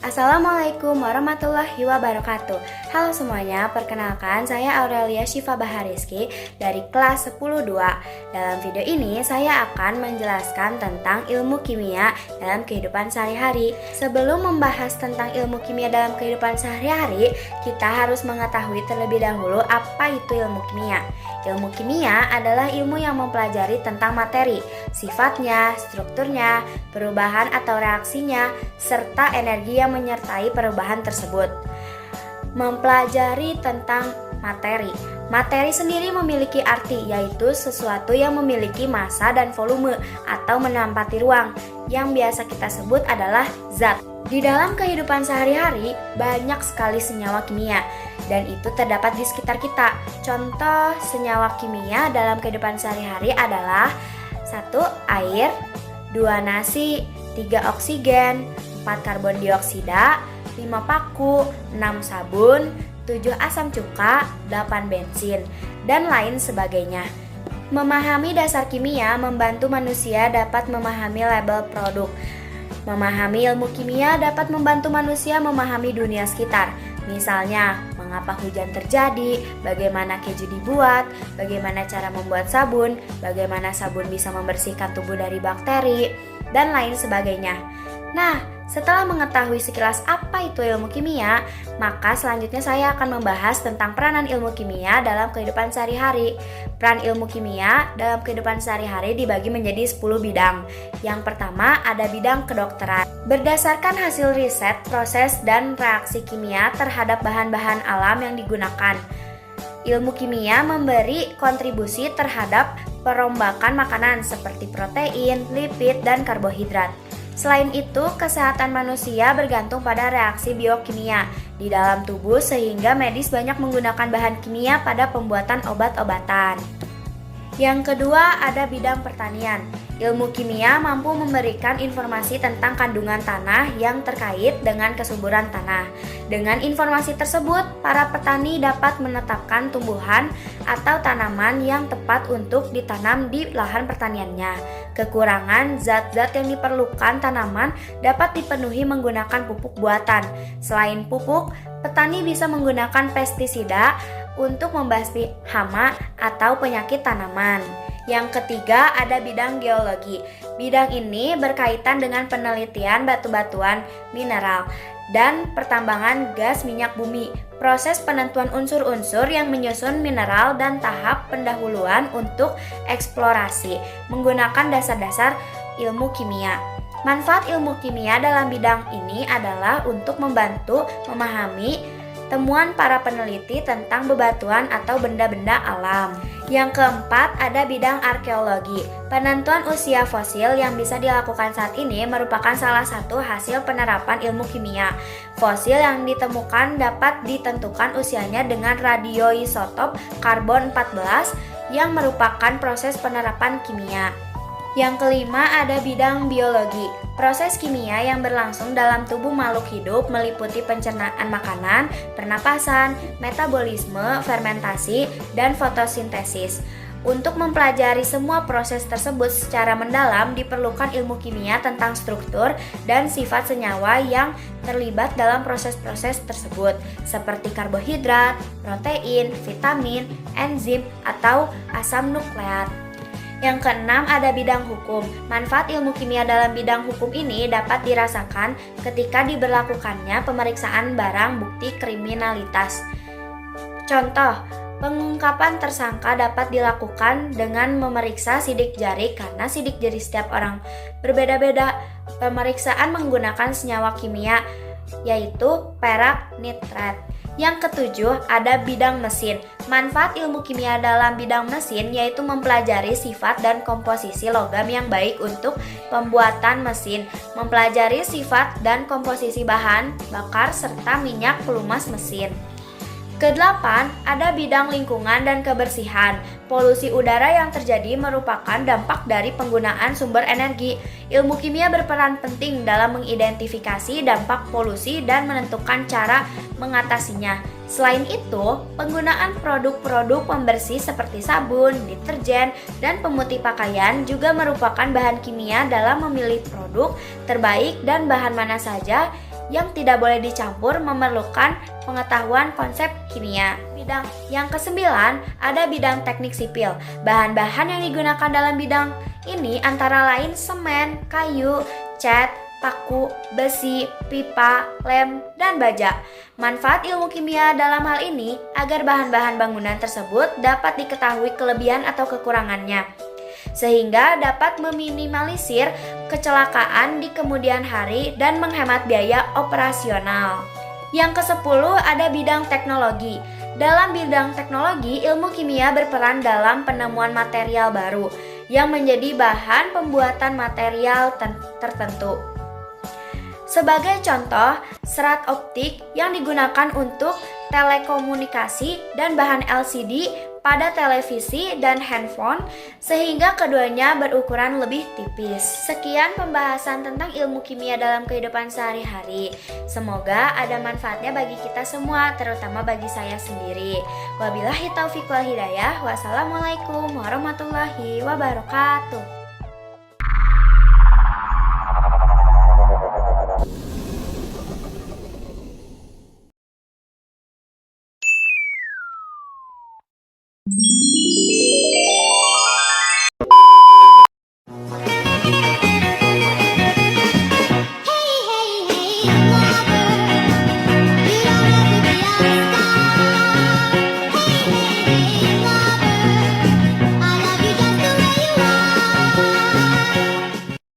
Assalamualaikum warahmatullahi wabarakatuh. Halo semuanya, perkenalkan saya Aurelia Syifa Bahariski dari kelas 10-2. Dalam video ini saya akan menjelaskan tentang ilmu kimia dalam kehidupan sehari-hari. Sebelum membahas tentang ilmu kimia dalam kehidupan sehari-hari, kita harus mengetahui terlebih dahulu apa itu ilmu kimia. Ilmu kimia adalah ilmu yang mempelajari tentang materi, sifatnya, strukturnya, perubahan atau reaksinya, serta energi yang menyertai perubahan tersebut. Mempelajari tentang materi. Materi sendiri memiliki arti, yaitu sesuatu yang memiliki massa dan volume atau menempati ruang, yang biasa kita sebut adalah zat. Di dalam kehidupan sehari-hari, banyak sekali senyawa kimia, dan itu terdapat di sekitar kita. Contoh senyawa kimia dalam kehidupan sehari-hari adalah 1. Air, 2. Nasi, 3. Oksigen, 4. Karbon dioksida, 5. Paku, 6. Sabun, 7. Asam cuka, 8. Bensin, dan lain sebagainya. Memahami dasar kimia membantu manusia dapat memahami label produk. Memahami ilmu kimia dapat membantu manusia memahami dunia sekitar. Misalnya, mengapa hujan terjadi, bagaimana keju dibuat, bagaimana cara membuat sabun, bagaimana sabun bisa membersihkan tubuh dari bakteri, dan lain sebagainya. Nah, setelah mengetahui sekilas apa itu ilmu kimia, maka selanjutnya saya akan membahas tentang peranan ilmu kimia dalam kehidupan sehari-hari. Peran ilmu kimia dalam kehidupan sehari-hari dibagi menjadi 10 bidang. Yang pertama ada bidang kedokteran. Berdasarkan hasil riset, proses, dan reaksi kimia terhadap bahan-bahan alam yang digunakan, ilmu kimia memberi kontribusi terhadap perombakan makanan seperti protein, lipid, dan karbohidrat. Selain itu, kesehatan manusia bergantung pada reaksi biokimia di dalam tubuh sehingga medis banyak menggunakan bahan kimia pada pembuatan obat-obatan. Yang kedua ada bidang pertanian. Ilmu kimia mampu memberikan informasi tentang kandungan tanah yang terkait dengan kesuburan tanah. Dengan informasi tersebut, para petani dapat menetapkan tumbuhan atau tanaman yang tepat untuk ditanam di lahan pertaniannya. Kekurangan zat-zat yang diperlukan tanaman dapat dipenuhi menggunakan pupuk buatan. Selain pupuk, petani bisa menggunakan pestisida untuk membasmi hama atau penyakit tanaman. Yang ketiga ada bidang geologi. Bidang ini berkaitan dengan penelitian batu-batuan, mineral, dan pertambangan gas minyak bumi. Proses penentuan unsur-unsur yang menyusun mineral dan tahap pendahuluan untuk eksplorasi menggunakan dasar-dasar ilmu kimia. Manfaat ilmu kimia dalam bidang ini adalah untuk membantu memahami temuan para peneliti tentang bebatuan atau benda-benda alam. Yang keempat ada bidang arkeologi. Penentuan usia fosil yang bisa dilakukan saat ini merupakan salah satu hasil penerapan ilmu kimia. Fosil yang ditemukan dapat ditentukan usianya dengan radioisotop karbon 14 yang merupakan proses penerapan kimia. Yang kelima ada bidang biologi. Proses kimia yang berlangsung dalam tubuh makhluk hidup meliputi pencernaan makanan, pernapasan, metabolisme, fermentasi, dan fotosintesis. Untuk mempelajari semua proses tersebut secara mendalam diperlukan ilmu kimia tentang struktur dan sifat senyawa yang terlibat dalam proses-proses tersebut, seperti karbohidrat, protein, vitamin, enzim, atau asam nukleat. Yang keenam ada bidang hukum. Manfaat ilmu kimia dalam bidang hukum ini dapat dirasakan ketika diberlakukannya pemeriksaan barang bukti kriminalitas. Contoh, pengungkapan tersangka dapat dilakukan dengan memeriksa sidik jari karena sidik jari setiap orang berbeda-beda. Pemeriksaan menggunakan senyawa kimia yaitu perak nitrat. Yang ketujuh ada bidang mesin. Manfaat ilmu kimia dalam bidang mesin yaitu mempelajari sifat dan komposisi logam yang baik untuk pembuatan mesin, mempelajari sifat dan komposisi bahan bakar serta minyak pelumas mesin. Kedelapan, ada bidang lingkungan dan kebersihan. Polusi udara yang terjadi merupakan dampak dari penggunaan sumber energi. Ilmu kimia berperan penting dalam mengidentifikasi dampak polusi dan menentukan cara mengatasinya. Selain itu, penggunaan produk-produk pembersih seperti sabun, deterjen, dan pemutih pakaian juga merupakan bahan kimia dalam memilih produk terbaik dan bahan mana saja yang tidak boleh dicampur memerlukan pengetahuan konsep kimia. Bidang yang kesembilan ada bidang teknik sipil. Bahan-bahan yang digunakan dalam bidang ini antara lain semen, kayu, cat, paku, besi, pipa, lem, dan baja. Manfaat ilmu kimia dalam hal ini agar bahan-bahan bangunan tersebut dapat diketahui kelebihan atau kekurangannya, sehingga dapat meminimalisir kecelakaan di kemudian hari dan menghemat biaya operasional. Yang ke-10 ada bidang teknologi. Dalam bidang teknologi, ilmu kimia berperan dalam penemuan material baru yang menjadi bahan pembuatan material tertentu. Sebagai contoh, serat optik yang digunakan untuk telekomunikasi dan bahan LCD pada televisi dan handphone, sehingga keduanya berukuran lebih tipis. Sekian pembahasan tentang ilmu kimia dalam kehidupan sehari-hari. Semoga ada manfaatnya bagi kita semua, terutama bagi saya sendiri. Wabillahi taufiq wal hidayah. Wassalamualaikum warahmatullahi wabarakatuh. Hey, hey, hey,